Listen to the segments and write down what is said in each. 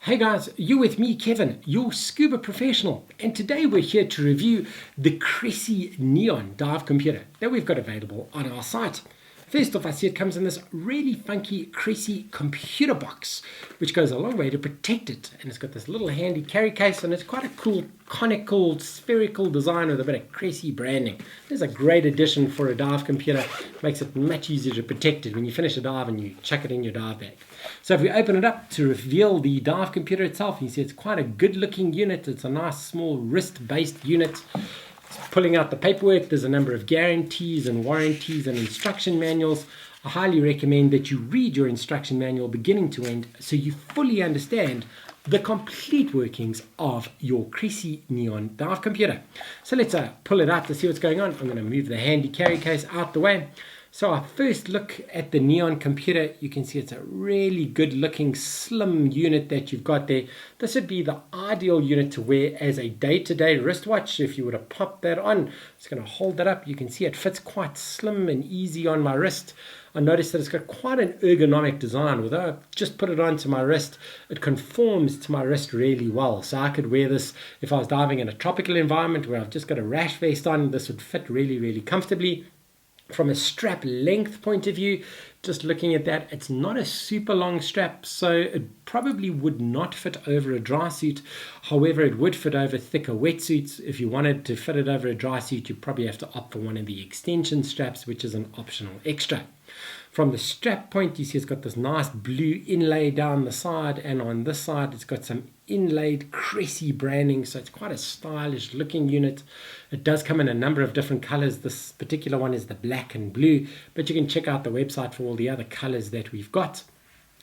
Hey guys, you're with me, Kevin, your scuba professional, and today we're here to review the Cressi Neon Dive Computer that we've got available on our site. First off, I see it comes in this really funky Cressi computer box, which goes a long way to protect it, and it's got this little handy carry case, and it's quite a cool conical spherical design with a bit of Cressi branding. It's a great addition for a dive computer. Makes it much easier to protect it when you finish a dive and you chuck it in your dive bag. So if we open it up to reveal the dive computer itself, you see it's quite a good looking unit. It's a nice small wrist based unit. Pulling out the paperwork, there's a number of guarantees and warranties and instruction manuals. I highly recommend that you read your instruction manual beginning to end so you fully understand the complete workings of your Cressi Neon Dive Computer. So let's pull it out to see what's going on. I'm going to move the handy carry case out the way. So our first look at the Neon computer, you can see it's a really good looking slim unit that you've got there. This would be the ideal unit to wear as a day-to-day wristwatch. If you were to pop that on, it's going to hold that up. You can see it fits quite slim and easy on my wrist. I noticed that it's got quite an ergonomic design. Although I just put it onto my wrist, it conforms to my wrist really well. So I could wear this if I was diving in a tropical environment where I've just got a rash vest on. This would fit really, really comfortably. From a strap length point of view, just looking at that, it's not a super long strap, so it probably would not fit over a dry suit. However, it would fit over thicker wetsuits. If you wanted to fit it over a dry suit, you probably have to opt for one of the extension straps, which is an optional extra. From the strap point, you see it's got this nice blue inlay down the side, and on this side it's got some inlaid Cressi branding, so it's quite a stylish looking unit. It does come in a number of different colors. This particular one is the black and blue, but you can check out the website for all the other colors that we've got.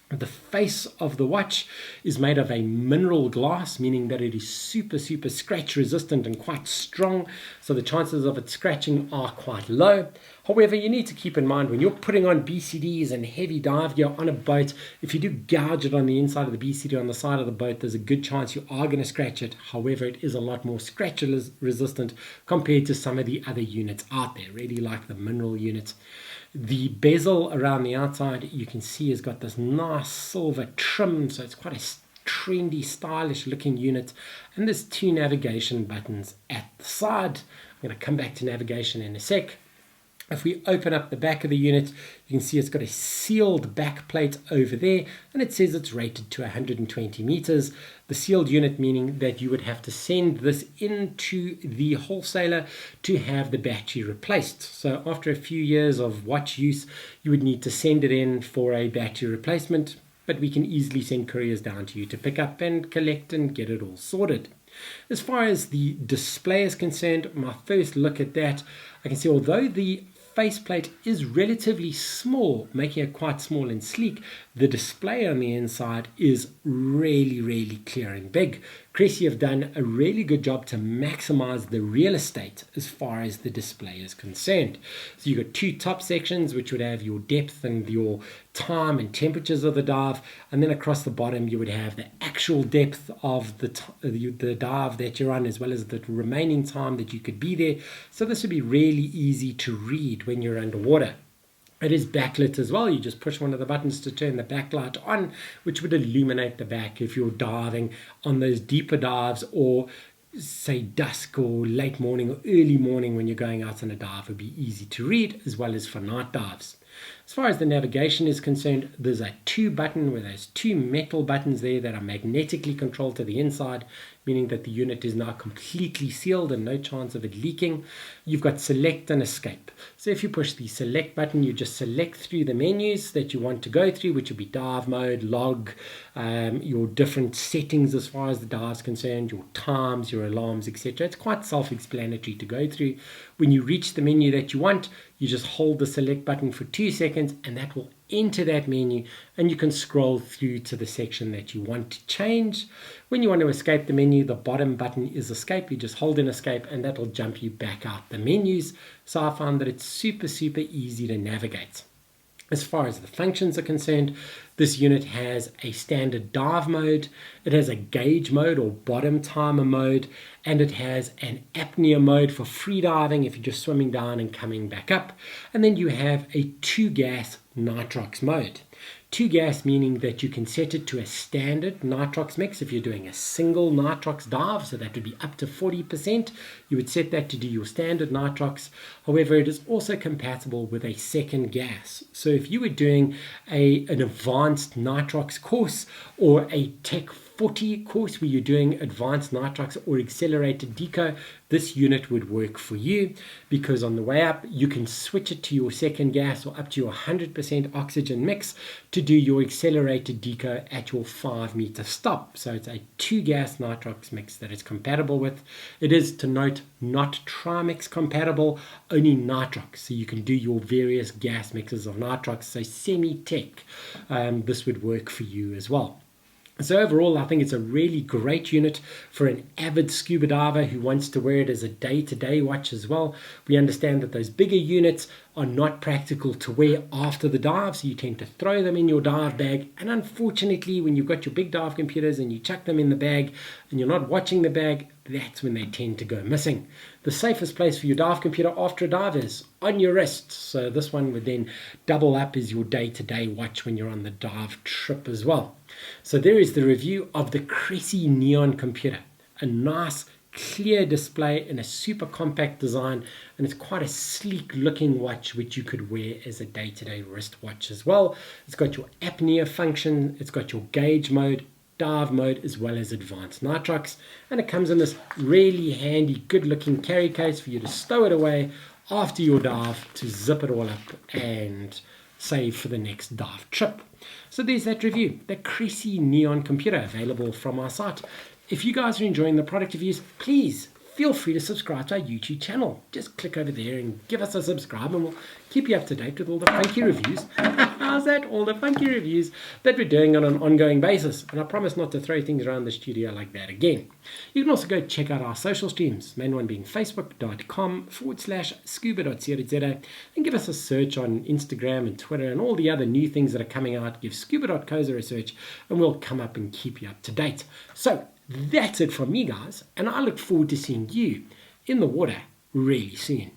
The face of the watch is made of a mineral glass, meaning that it is super scratch resistant and quite strong, so the chances of it scratching are quite low. However, you need to keep in mind when you're putting on BCDs and heavy dive gear on a boat, if you do gouge it on the inside of the BCD on the side of the boat, there's a good chance you are going to scratch it. However, it is a lot more scratch resistant compared to some of the other units out there, really like the mineral units. The bezel around the outside, you can see, has got this nice silver trim, so it's quite a trendy, stylish looking unit. And there's two navigation buttons at the side. I'm going to come back to navigation in a sec. If we open up the back of the unit, you can see it's got a sealed back plate over there, and it says it's rated to 120 meters. The sealed unit meaning that you would have to send this into the wholesaler to have the battery replaced. So after a few years of watch use, you would need to send it in for a battery replacement, but we can easily send couriers down to you to pick up and collect and get it all sorted. As far as the display is concerned, my first look at that, I can see although the faceplate is relatively small, making it quite small and sleek, the display on the inside is really clear and big. Cressi have done a really good job to maximize the real estate as far as the display is concerned. So you've got two top sections which would have your depth and your time and temperatures of the dive, and then across the bottom you would have the actual depth of the dive that you're on, as well as the remaining time that you could be there. So this would be really easy to read when you're underwater. It is backlit as well. You just push one of the buttons to turn the backlight on, which would illuminate the back if you're diving on those deeper dives, or say dusk or late morning or early morning when you're going out on a dive. It would be easy to read, as well as for night dives. As far as the navigation is concerned, there's a 2 button where there's 2 metal buttons there that are magnetically controlled to the inside, meaning that the unit is now completely sealed and no chance of it leaking. You've got select and escape. So if you push the select button, you just select through the menus that you want to go through, which would be dive mode, log, your different settings as far as the dive is concerned, your times, your alarms, etc. It's quite self-explanatory to go through. When you reach the menu that you want, you just hold the select button for 2 seconds and that will enter that menu, and you can scroll through to the section that you want to change. When you want to escape the menu, the bottom button is escape. You just hold in escape and that will jump you back out the menus. So I found that it's super easy to navigate. As far as the functions are concerned, this unit has a standard dive mode, it has a gauge mode or bottom timer mode, and it has an apnea mode for free diving if you're just swimming down and coming back up. And then you have a 2-gas nitrox mode. 2-gas meaning that you can set it to a standard nitrox mix if you're doing a single nitrox dive, so that would be up to 40%. You would set that to do your standard nitrox. However, it is also compatible with a second gas. So if you were doing an advanced nitrox course or a Tech 40 course where you're doing advanced nitrox or accelerated deco, this unit would work for you, because on the way up you can switch it to your second gas or up to your 100% oxygen mix to do your accelerated deco at your 5-meter stop. So it's a 2-gas nitrox mix that it's compatible with. It is, to note, not trimix compatible, only nitrox, so you can do your various gas mixes of nitrox. So semi-tech, this would work for you as well. So overall, I think it's a really great unit for an avid scuba diver who wants to wear it as a day-to-day watch as well. We understand that those bigger units are not practical to wear after the dive, so you tend to throw them in your dive bag. And unfortunately, when you've got your big dive computers and you chuck them in the bag and you're not watching the bag, that's when they tend to go missing. The safest place for your dive computer after a dive is on your wrist. So this one would then double up as your day-to-day watch when you're on the dive trip as well. So there is the review of the Cressi Neon Computer. A nice clear display in a super compact design, and it's quite a sleek looking watch which you could wear as a day-to-day wristwatch as well. It's got your apnea function, it's got your gauge mode, dive mode, as well as advanced nitrox, and it comes in this really handy good looking carry case for you to stow it away after your dive to zip it all up and save for the next dive trip. So there's that review, the Cressi Neon Computer, available from our site. If you guys are enjoying the product reviews, please feel free to subscribe to our YouTube channel. Just click over there and give us a subscribe, and we'll keep you up to date with all the funky reviews. How's that? All the funky reviews that we're doing on an ongoing basis. And I promise not to throw things around the studio like that again. You can also go check out our social streams, main one being facebook.com/scuba.co.za, and give us a search on Instagram and Twitter and all the other new things that are coming out. Give scuba.co.za a search and we'll come up and keep you up to date. So that's it from me, guys, and I look forward to seeing you in the water really soon.